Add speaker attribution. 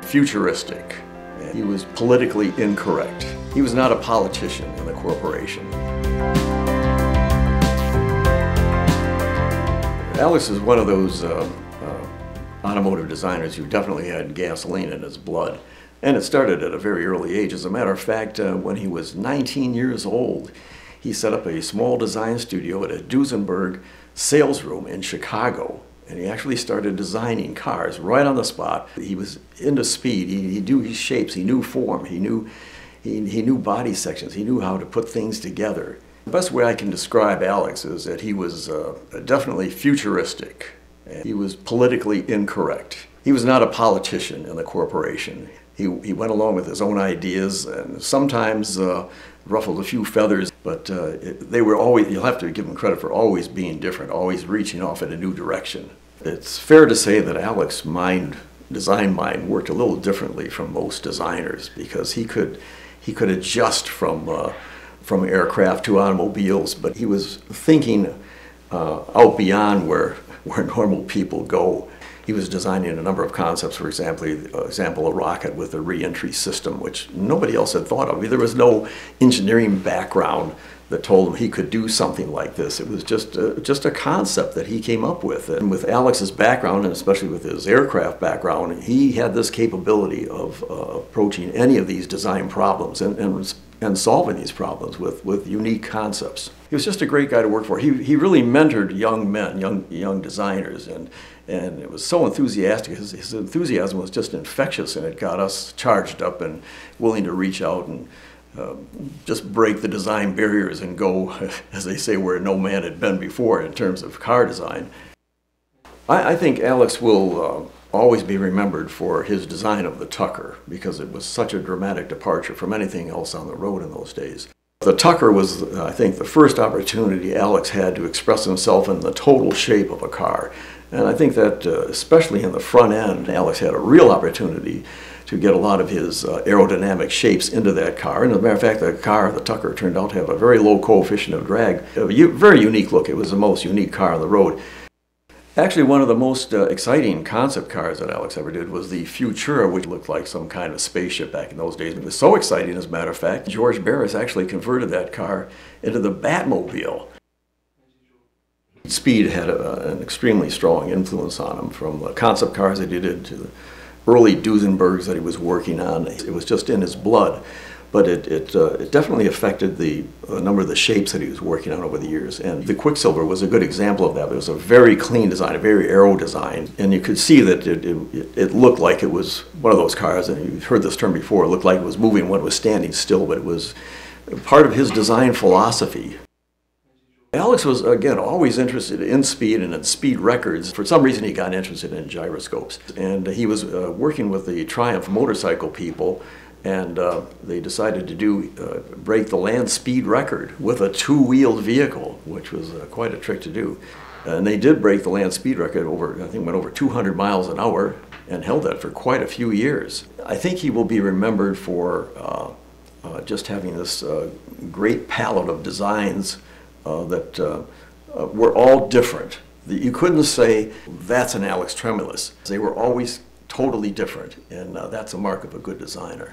Speaker 1: Futuristic. He was politically incorrect. He was not a politician in the corporation. Alex is one of those automotive designers who definitely had gasoline in his blood. And it started at a very early age. As a matter of fact, when he was 19 years old, he set up a small design studio at a Duesenberg sales room in Chicago. And he actually started designing cars right on the spot. He was into speed. He knew his shapes. He knew form. He knew body sections. He knew how to put things together. The best way I can describe Alex is that he was definitely futuristic. He was politically incorrect. He was not a politician in the corporation. He went along with his own ideas and sometimes ruffled a few feathers, but they were always, you'll have to give him credit for always being different, always reaching off in a new direction. It's fair to say that Alex's design mind worked a little differently from most designers because he could adjust from aircraft to automobiles, but he was thinking out beyond where normal people go. He was designing a number of concepts, for example, a rocket with a re-entry system, which nobody else had thought of. There was no engineering background that told him he could do something like this. It was just a concept that he came up with. And with Alex's background, and especially with his aircraft background, he had this capability of approaching any of these design problems and solving these problems with unique concepts. He was just a great guy to work for. He really mentored young men, young designers, and it was so enthusiastic. His enthusiasm was just infectious, and it got us charged up and willing to reach out and just break the design barriers and go, as they say, where no man had been before in terms of car design. I think Alex will always be remembered for his design of the Tucker because it was such a dramatic departure from anything else on the road in those days. The Tucker was, I think, the first opportunity Alex had to express himself in the total shape of a car. And I think that, especially in the front end, Alex had a real opportunity to get a lot of his aerodynamic shapes into that car. And as a matter of fact, the Tucker, turned out to have a very low coefficient of drag. A very unique look. It was the most unique car on the road. Actually, one of the most exciting concept cars that Alex ever did was the Futura, which looked like some kind of spaceship back in those days. It was so exciting, as a matter of fact, George Barris actually converted that car into the Batmobile. Speed had an extremely strong influence on him, from the concept cars that he did to the early Duesenbergs that he was working on. It was just in his blood, but it definitely affected the number of the shapes that he was working on over the years. And the Quicksilver was a good example of that. It was a very clean design, a very aero design, and you could see that it looked like it was one of those cars, and you've heard this term before, it looked like it was moving when it was standing still, but it was part of his design philosophy. Alex was, again, always interested in speed and in speed records. For some reason, he got interested in gyroscopes. And he was working with the Triumph motorcycle people, and they decided to break the land speed record with a two-wheeled vehicle, which was quite a trick to do. And they did break the land speed record over, I think, went over 200 miles an hour and held that for quite a few years. I think he will be remembered for just having this great palette of designs that were all different. You couldn't say, that's an Alex Tremulis. They were always totally different, and that's a mark of a good designer.